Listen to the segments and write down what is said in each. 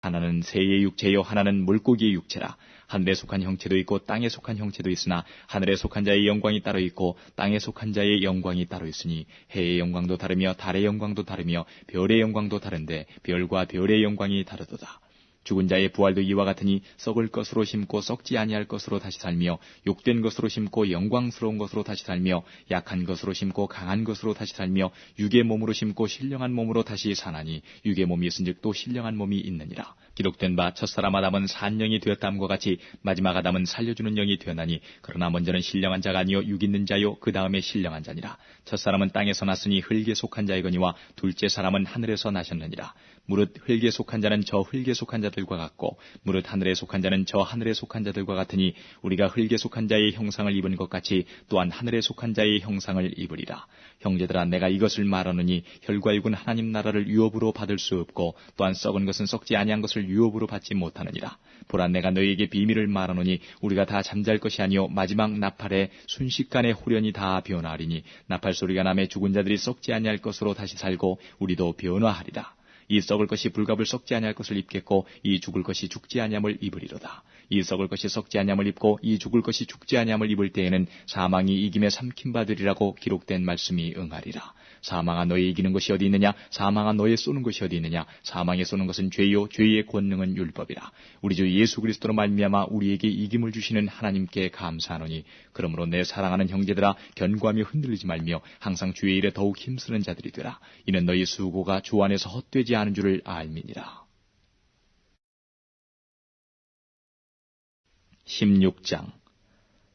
하나는 새의 육체요 하나는 물고기의 육체라. 하늘에 속한 형체도 있고 땅에 속한 형체도 있으나 하늘에 속한 자의 영광이 따로 있고 땅에 속한 자의 영광이 따로 있으니 해의 영광도 다르며 달의 영광도 다르며 별의 영광도 다른데 별과 별의 영광이 다르도다. 죽은 자의 부활도 이와 같으니 썩을 것으로 심고 썩지 아니할 것으로 다시 살며 욕된 것으로 심고 영광스러운 것으로 다시 살며 약한 것으로 심고 강한 것으로 다시 살며 육의 몸으로 심고 신령한 몸으로 다시 사나니 육의 몸이 있은즉 또 신령한 몸이 있느니라. 기록된 바 첫사람 아담은 산 영이 되었다함과 같이 마지막 아담은 살려주는 영이 되었나니 그러나 먼저는 신령한 자가 아니요 육 있는 자요 그 다음에 신령한 자니라. 첫사람은 땅에서 났으니 흙에 속한 자이거니와 둘째 사람은 하늘에서 나셨느니라. 무릇 흙에 속한 자는 저 흙에 속한 자들과 같고 무릇 하늘에 속한 자는 저 하늘에 속한 자들과 같으니 우리가 흙에 속한 자의 형상을 입은 것 같이 또한 하늘에 속한 자의 형상을 입으리라. 형제들아 내가 이것을 말하노니 혈과 육은 하나님 나라를 유업으로 받을 수 없고 또한 썩은 것은 썩지 아니한 것을 유업으로 받지 못하느니라. 보라 내가 너희에게 비밀을 말하노니 우리가 다 잠잘 것이 아니요 마지막 나팔에 순식간에 후련히 다 변화하리니 나팔 소리가 나매 죽은 자들이 썩지 아니할 것으로 다시 살고 우리도 변화하리라. 이 썩을 것이 불갑을 썩지 아니할 것을 입겠고 이 죽을 것이 죽지 아니함을 입으리로다. 이 썩을 것이 썩지 아니함을 입고 이 죽을 것이 죽지 아니함을 입을 때에는 사망이 이김에 삼킴받으리라고 기록된 말씀이 응하리라. 사망아 너의 이기는 것이 어디 있느냐? 사망아 너의 쏘는 것이 어디 있느냐? 사망에 쏘는 것은 죄요 죄의 권능은 율법이라. 우리 주 예수 그리스도로 말미암아 우리에게 이김을 주시는 하나님께 감사하노니 그러므로 내 사랑하는 형제들아 견고하며 흔들리지 말며 항상 주의 일에 더욱 힘쓰는 자들이 되라. 이는 너희 수고가 주 안에서 헛되지 않은 줄을 알미니라. 16장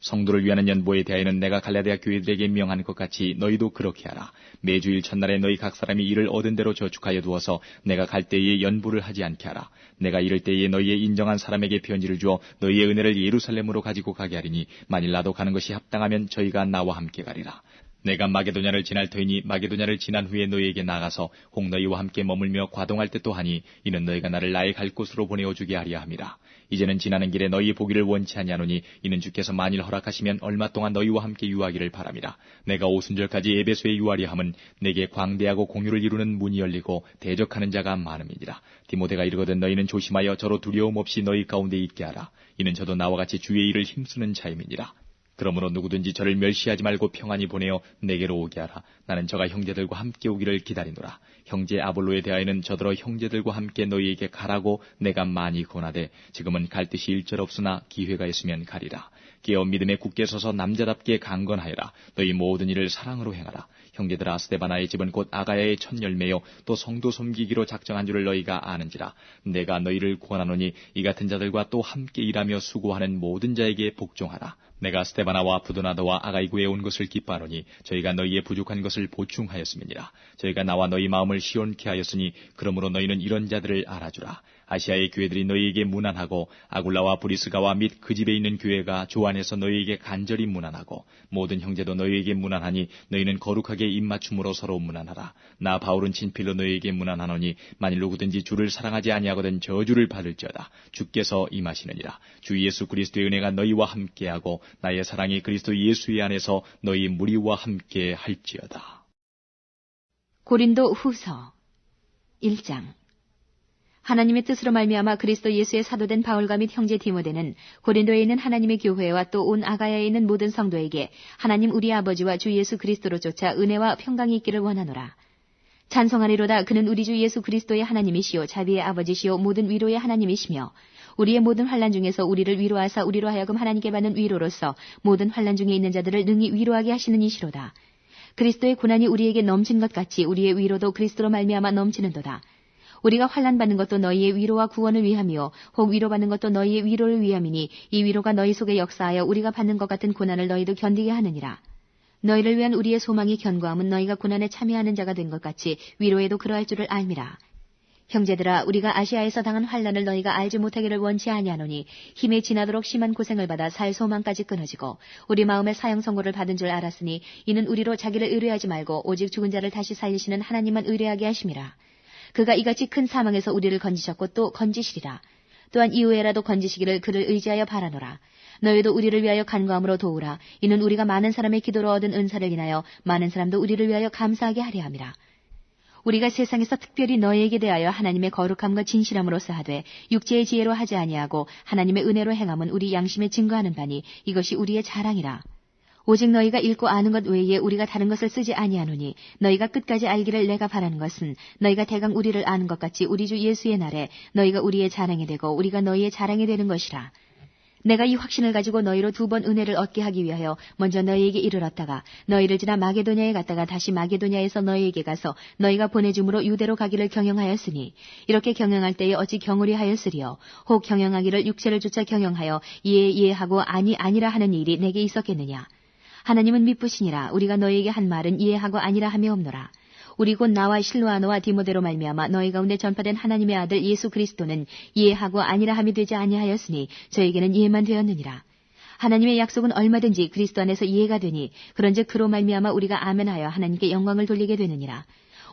성도를 위하는 연보에 대하여는 내가 갈라디아 교회들에게 명한 것 같이 너희도 그렇게 하라. 매주일 첫날에 너희 각 사람이 이를 얻은 대로 저축하여 두어서 내가 갈 때에 연보를 하지 않게 하라. 내가 이를 때에 너희의 인정한 사람에게 편지를 주어 너희의 은혜를 예루살렘으로 가지고 가게 하리니 만일 나도 가는 것이 합당하면 저희가 나와 함께 가리라. 내가 마게도냐를 지날 터이니 마게도냐를 지난 후에 너희에게 나가서 혹 너희와 함께 머물며 과동할 때 또 하니 이는 너희가 나를 나의 갈 곳으로 보내어 주게 하려 함이라. 이제는 지나는 길에 너희 보기를 원치 아니하노니 이는 주께서 만일 허락하시면 얼마 동안 너희와 함께 유하기를 바람이라. 내가 오순절까지 에베소에 유하려 함은 내게 광대하고 공유를 이루는 문이 열리고 대적하는 자가 많음이니라. 디모데가 이르거든 너희는 조심하여 저로 두려움 없이 너희 가운데 있게 하라. 이는 저도 나와 같이 주의 일을 힘쓰는 자임이니라. 그러므로 누구든지 저를 멸시하지 말고 평안히 보내어 내게로 오게 하라. 나는 저가 형제들과 함께 오기를 기다리노라. 형제 아볼로에 대하여는 저더러 형제들과 함께 너희에게 가라고 내가 많이 권하되 지금은 갈 뜻이 일절없으나 기회가 있으면 가리라. 깨어 믿음에 굳게 서서 남자답게 강건하여라. 너희 모든 일을 사랑으로 행하라. 형제들아 스데바나의 집은 곧 아가야의 첫 열매요 또 성도 섬기기로 작정한 줄을 너희가 아는지라. 내가 너희를 권하노니 이 같은 자들과 또 함께 일하며 수고하는 모든 자에게 복종하라. 내가 스데바나와 부도나도와 아가이구에 온 것을 기뻐하노니 저희가 너희의 부족한 것을 보충하였음이니라. 저희가 나와 너희 마음을 시원케 하였으니 그러므로 너희는 이런 자들을 알아주라. 아시아의 교회들이 너희에게 무난하고 아굴라와 브리스가와 및 그 집에 있는 교회가 조안에서 너희에게 간절히 무난하고 모든 형제도 너희에게 무난하니 너희는 거룩하게 입맞춤으로 서로 무난하라. 나 바울은 친필로 너희에게 무난하노니 만일 누구든지 주를 사랑하지 아니하거든 저주를 받을지어다. 주께서 임하시느니라. 주 예수 그리스도의 은혜가 너희와 함께하고 나의 사랑이 그리스도 예수의 안에서 너희 무리와 함께 할지어다. 고린도 후서 1장 하나님의 뜻으로 말미암아 그리스도 예수의 사도된 바울과 및 형제 디모데는 고린도에 있는 하나님의 교회와 또 온 아가야에 있는 모든 성도에게 하나님 우리 아버지와 주 예수 그리스도로 쫓아 은혜와 평강이 있기를 원하노라. 찬송하리로다. 그는 우리 주 예수 그리스도의 하나님이시요 자비의 아버지시요 모든 위로의 하나님이시며 우리의 모든 환난 중에서 우리를 위로하사 우리로 하여금 하나님께 받는 위로로서 모든 환난 중에 있는 자들을 능히 위로하게 하시는 이시로다. 그리스도의 고난이 우리에게 넘친 것 같이 우리의 위로도 그리스도로 말미암아 넘치는도다. 우리가 환난 받는 것도 너희의 위로와 구원을 위함이요 혹 위로받는 것도 너희의 위로를 위함이니 이 위로가 너희 속에 역사하여 우리가 받는 것 같은 고난을 너희도 견디게 하느니라. 너희를 위한 우리의 소망이 견고함은 너희가 고난에 참여하는 자가 된 것 같이 위로에도 그러할 줄을 알미라. 형제들아 우리가 아시아에서 당한 환난을 너희가 알지 못하기를 원치 아니하노니 힘에 지나도록 심한 고생을 받아 살 소망까지 끊어지고 우리 마음에 사형 선고를 받은 줄 알았으니 이는 우리로 자기를 의뢰하지 말고 오직 죽은 자를 다시 살리시는 하나님만 의뢰하게 하심이라. 그가 이같이 큰 사망에서 우리를 건지셨고 또 건지시리라. 또한 이후에라도 건지시기를 그를 의지하여 바라노라. 너희도 우리를 위하여 간구함으로 도우라. 이는 우리가 많은 사람의 기도로 얻은 은사를 인하여 많은 사람도 우리를 위하여 감사하게 하려 함이라. 우리가 세상에서 특별히 너희에게 대하여 하나님의 거룩함과 진실함으로써 하되 육체의 지혜로 하지 아니하고 하나님의 은혜로 행함은 우리 양심에 증거하는 바니 이것이 우리의 자랑이라. 오직 너희가 읽고 아는 것 외에 우리가 다른 것을 쓰지 아니하노니 너희가 끝까지 알기를 내가 바라는 것은 너희가 대강 우리를 아는 것 같이 우리 주 예수의 날에 너희가 우리의 자랑이 되고 우리가 너희의 자랑이 되는 것이라. 내가 이 확신을 가지고 너희로 2번 은혜를 얻게 하기 위하여 먼저 너희에게 이르렀다가 너희를 지나 마게도냐에 갔다가 다시 마게도냐에서 너희에게 가서 너희가 보내줌으로 유대로 가기를 경영하였으니 이렇게 경영할 때에 어찌 경홀히 하였으리요. 혹 경영하기를 육체를 쫓아 경영하여 이해하고 아니라 하는 일이 내게 있었겠느냐. 하나님은 미쁘시니라. 우리가 너희에게 한 말은 이해하고 아니라 함이 없노라. 우리 곧 나와 실로아노와 디모데로 말미암아 너희 가운데 전파된 하나님의 아들 예수 그리스도는 이해하고 아니라 함이 되지 아니하였으니 저에게는 이해만 되었느니라. 하나님의 약속은 얼마든지 그리스도 안에서 이해가 되니 그런즉 그로 말미암아 우리가 아멘하여 하나님께 영광을 돌리게 되느니라.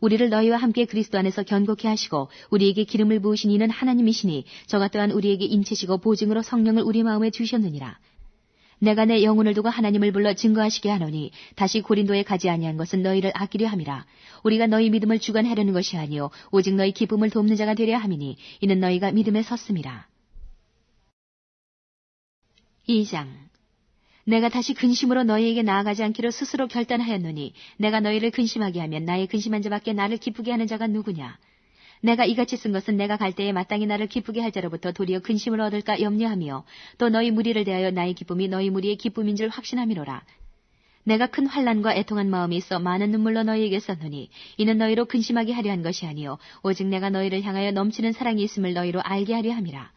우리를 너희와 함께 그리스도 안에서 견고케 하시고 우리에게 기름을 부으신 이는 하나님이시니 저가 또한 우리에게 인치시고 보증으로 성령을 우리 마음에 주셨느니라. 내가 내 영혼을 두고 하나님을 불러 증거하시게 하노니 다시 고린도에 가지 아니한 것은 너희를 아끼려 함이라. 우리가 너희 믿음을 주관하려는 것이 아니요 오직 너희 기쁨을 돕는 자가 되려 함이니 이는 너희가 믿음에 섰음이라. 2장. 내가 다시 근심으로 너희에게 나아가지 않기로 스스로 결단하였노니 내가 너희를 근심하게 하면 나의 근심한 자밖에 나를 기쁘게 하는 자가 누구냐. 내가 이같이 쓴 것은 내가 갈 때에 마땅히 나를 기쁘게 할 자로부터 도리어 근심을 얻을까 염려하며 또 너희 무리를 대하여 나의 기쁨이 너희 무리의 기쁨인 줄 확신함이로라. 내가 큰 환난과 애통한 마음이 있어 많은 눈물로 너희에게 썼노니 이는 너희로 근심하게 하려 한 것이 아니요 오직 내가 너희를 향하여 넘치는 사랑이 있음을 너희로 알게 하려 함이라.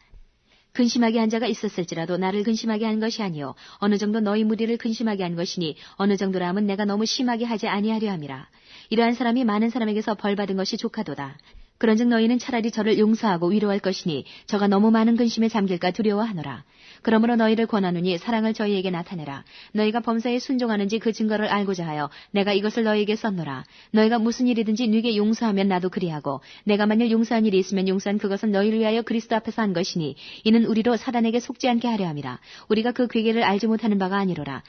근심하게 한 자가 있었을지라도 나를 근심하게 한 것이 아니요 어느 정도 너희 무리를 근심하게 한 것이니 어느 정도라 함은 내가 너무 심하게 하지 아니하려 함이라. 이러한 사람이 많은 사람에게서 벌 받은 것이 족하도다. 그런즉 너희는 차라리 저를 용서하고 위로할 것이니 저가 너무 많은 근심에 잠길까 두려워하노라. 그러므로 너희를 권하노니 사랑을 저희에게 나타내라. 너희가 범사에 순종하는지 그 증거를 알고자 하여 내가 이것을 너희에게 썼노라. 너희가 무슨 일이든지 네게 용서하면 나도 그리하고 내가 만일 용서한 일이 있으면 용서한 그것은 너희를 위하여 그리스도 앞에서 한 것이니 이는 우리로 사단에게 속지 않게 하려 함이라. 우리가 그 괴계를 알지 못하는 바가 아니로라.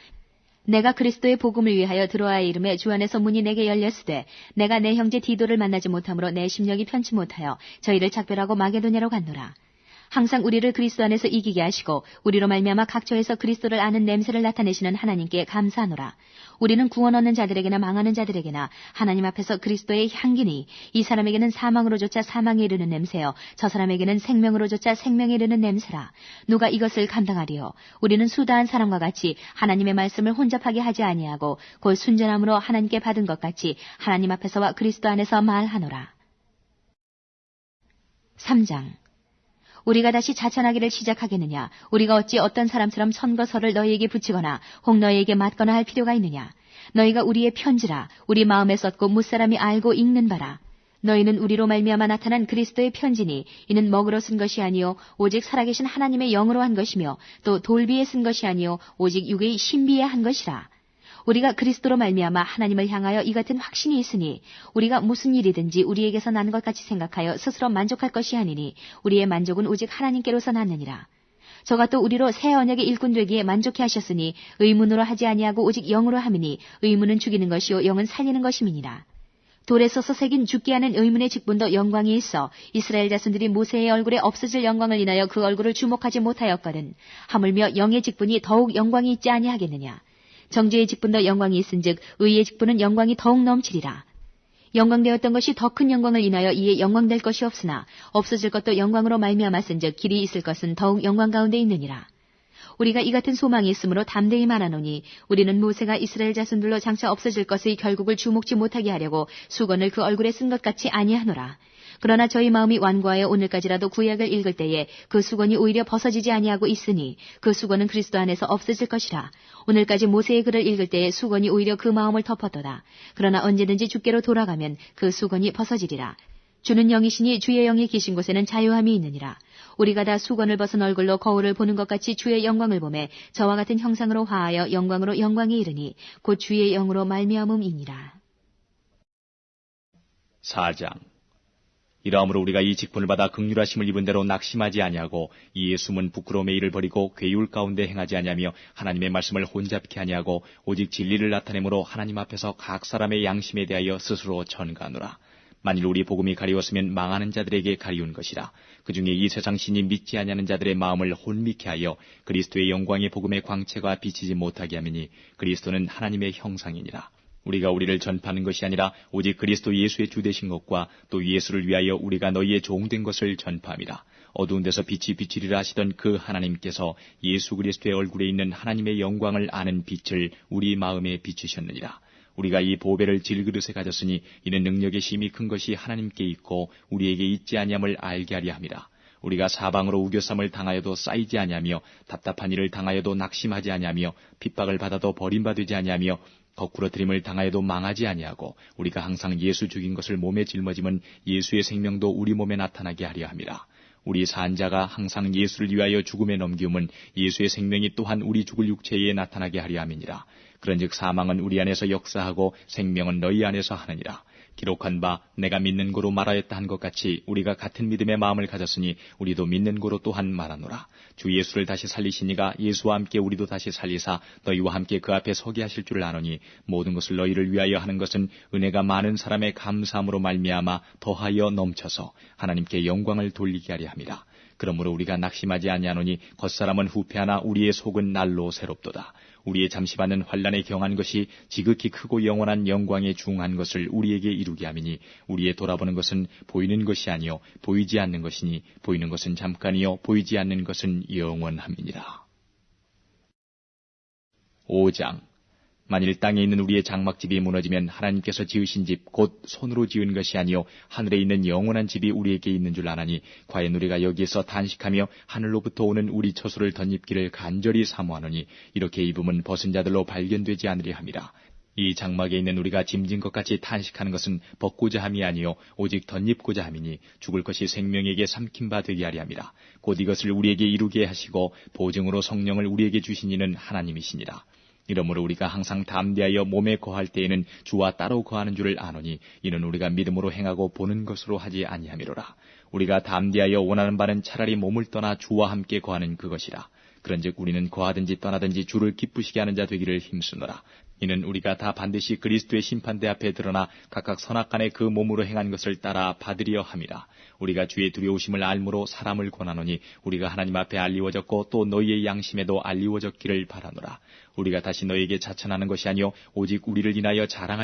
내가 그리스도의 복음을 위하여 드로아의 이름에 주 안에서 문이 내게 열렸으되 내가 내 형제 디도를 만나지 못하므로 내 심령이 편치 못하여 저희를 작별하고 마게도냐로 갔노라. 항상 우리를 그리스도 안에서 이기게 하시고 우리로 말미암아 각처에서 그리스도를 아는 냄새를 나타내시는 하나님께 감사하노라. 우리는 구원 얻는 자들에게나 망하는 자들에게나 하나님 앞에서 그리스도의 향기니 이 사람에게는 사망으로조차 사망에 이르는 냄새요 저 사람에게는 생명으로조차 생명에 이르는 냄새라. 누가 이것을 감당하리요. 우리는 수다한 사람과 같이 하나님의 말씀을 혼잡하게 하지 아니하고 곧 순전함으로 하나님께 받은 것 같이 하나님 앞에서와 그리스도 안에서 말하노라. 3장. 우리가 다시 자천하기를 시작하겠느냐? 우리가 어찌 어떤 사람처럼 선거서를 너희에게 붙이거나 혹 너희에게 맞거나 할 필요가 있느냐? 너희가 우리의 편지라 우리 마음에 썼고 무사람이 알고 읽는 바라. 너희는 우리로 말미암아 나타난 그리스도의 편지니 이는 먹으로 쓴 것이 아니요 오직 살아계신 하나님의 영으로 한 것이며 또 돌비에 쓴 것이 아니요 오직 육의 신비에 한 것이라. 우리가 그리스도로 말미암아 하나님을 향하여 이 같은 확신이 있으니 우리가 무슨 일이든지 우리에게서 난 것 같이 생각하여 스스로 만족할 것이 아니니 우리의 만족은 오직 하나님께로서 났느니라. 저가 또 우리로 새 언약의 일꾼 되기에 만족해 하셨으니 의문으로 하지 아니하고 오직 영으로 함이니 의문은 죽이는 것이요 영은 살리는 것임이니라. 돌에 써서 새긴 죽게 하는 의문의 직분도 영광이 있어 이스라엘 자손들이 모세의 얼굴에 없어질 영광을 인하여 그 얼굴을 주목하지 못하였거든. 하물며 영의 직분이 더욱 영광이 있지 아니하겠느냐. 정죄의 직분도 영광이 있은즉 의의 직분은 영광이 더욱 넘치리라. 영광되었던 것이 더 큰 영광을 인하여 이에 영광될 것이 없으나 없어질 것도 영광으로 말미암았은즉 길이 있을 것은 더욱 영광 가운데 있느니라. 우리가 이 같은 소망이 있으므로 담대히 말하노니 우리는 모세가 이스라엘 자손들로 장차 없어질 것의 결국을 주목지 못하게 하려고 수건을 그 얼굴에 쓴 것 같이 아니하노라. 그러나 저희 마음이 완고하여 오늘까지라도 구약을 읽을 때에 그 수건이 오히려 벗어지지 아니하고 있으니 그 수건은 그리스도 안에서 없어질 것이라. 오늘까지 모세의 글을 읽을 때에 수건이 오히려 그 마음을 덮었도다. 그러나 언제든지 주께로 돌아가면 그 수건이 벗어지리라. 주는 영이시니 주의 영이 계신 곳에는 자유함이 있느니라. 우리가 다 수건을 벗은 얼굴로 거울을 보는 것 같이 주의 영광을 보매 저와 같은 형상으로 화하여 영광으로 영광에 이르니 곧 주의 영으로 말미암음이니라. 4장. 이러함으로 우리가 이 직분을 받아 긍휼하심을 입은 대로 낙심하지 아니하고 이에 숨은 부끄러움의 일을 버리고 괴율 가운데 행하지 아니하며 하나님의 말씀을 혼잡케 아니하고 오직 진리를 나타내므로 하나님 앞에서 각 사람의 양심에 대하여 스스로 전가하노라. 만일 우리 복음이 가리웠으면 망하는 자들에게 가리운 것이라. 그 중에 이 세상 신이 믿지 아니하는 자들의 마음을 혼미케 하여 그리스도의 영광의 복음의 광채가 비치지 못하게 하미니 그리스도는 하나님의 형상이니라. 우리가 우리를 전파하는 것이 아니라 오직 그리스도 예수의 주되신 것과 또 예수를 위하여 우리가 너희의 종된 것을 전파함이라. 어두운 데서 빛이 비치리라 하시던 그 하나님께서 예수 그리스도의 얼굴에 있는 하나님의 영광을 아는 빛을 우리 마음에 비추셨느니라. 우리가 이 보배를 질그릇에 가졌으니 이는 능력의 힘이 큰 것이 하나님께 있고 우리에게 있지 아니함을 알게 하려 함이라. 우리가 사방으로 우겨쌈을 당하여도 쌓이지 아니하며 답답한 일을 당하여도 낙심하지 아니하며 핍박을 받아도 버림받지 아니하며 거꾸러뜨림을 당하여도 망하지 아니하고 우리가 항상 예수 죽인 것을 몸에 짊어짐은 예수의 생명도 우리 몸에 나타나게 하려 함이라. 우리 산자가 항상 예수를 위하여 죽음에 넘기움은 예수의 생명이 또한 우리 죽을 육체에 나타나게 하려 함이니라. 그런즉 사망은 우리 안에서 역사하고 생명은 너희 안에서 하느니라. 기록한 바 내가 믿는 고로 말하였다 한 것 같이 우리가 같은 믿음의 마음을 가졌으니 우리도 믿는 고로 또한 말하노라. 주 예수를 다시 살리시니가 예수와 함께 우리도 다시 살리사 너희와 함께 그 앞에 서게 하실 줄 아노니 모든 것을 너희를 위하여 하는 것은 은혜가 많은 사람의 감사함으로 말미암아 더하여 넘쳐서 하나님께 영광을 돌리게 하려 함이라. 그러므로 우리가 낙심하지 아니하노니 겉사람은 후패하나 우리의 속은 날로 새롭도다. 우리의 잠시 받는 환난에 경한 것이 지극히 크고 영원한 영광에 중한 것을 우리에게 이루게 함이니 우리의 돌아보는 것은 보이는 것이 아니요 보이지 않는 것이니 보이는 것은 잠깐이요 보이지 않는 것은 영원함이니라. 5장. 만일 땅에 있는 우리의 장막집이 무너지면 하나님께서 지으신 집 곧 손으로 지은 것이 아니요 하늘에 있는 영원한 집이 우리에게 있는 줄 아나니 과연 우리가 여기에서 단식하며 하늘로부터 오는 우리 처소를 덧입기를 간절히 사모하노니 이렇게 입으면 벗은 자들로 발견되지 않으려 함이라. 이 장막에 있는 우리가 짐진 것 같이 탄식하는 것은 벗고자 함이 아니요 오직 덧입고자 함이니 죽을 것이 생명에게 삼킨 바 되게 하려 함이라. 곧 이것을 우리에게 이루게 하시고 보증으로 성령을 우리에게 주신 이는 하나님이시니라. 이러므로 우리가 항상 담대하여 몸에 거할 때에는 주와 따로 거하는 줄을 아노니 이는 우리가 믿음으로 행하고 보는 것으로 하지 아니함이로라. 우리가 담대하여 원하는 바는 차라리 몸을 떠나 주와 함께 거하는 그것이라. 그런즉 우리는 거하든지 떠나든지 주를 기쁘시게 하는 자 되기를 힘쓰노라. 이는 우리가 다 반드시 그리스도의 심판대 앞에 드러나 각각 선악간에 그 몸으로 행한 것을 따라 받으려 함이라. 우리가 주의 두려우심을 알므로 사람을 권하노니 우리가 하나님 앞에 알리워졌고 또 너희의 양심에도 알리워졌기를 바라노라. 우리가 다시 너희에게 자천하는 것이 아니요 오직 우리를 인하여 자랑할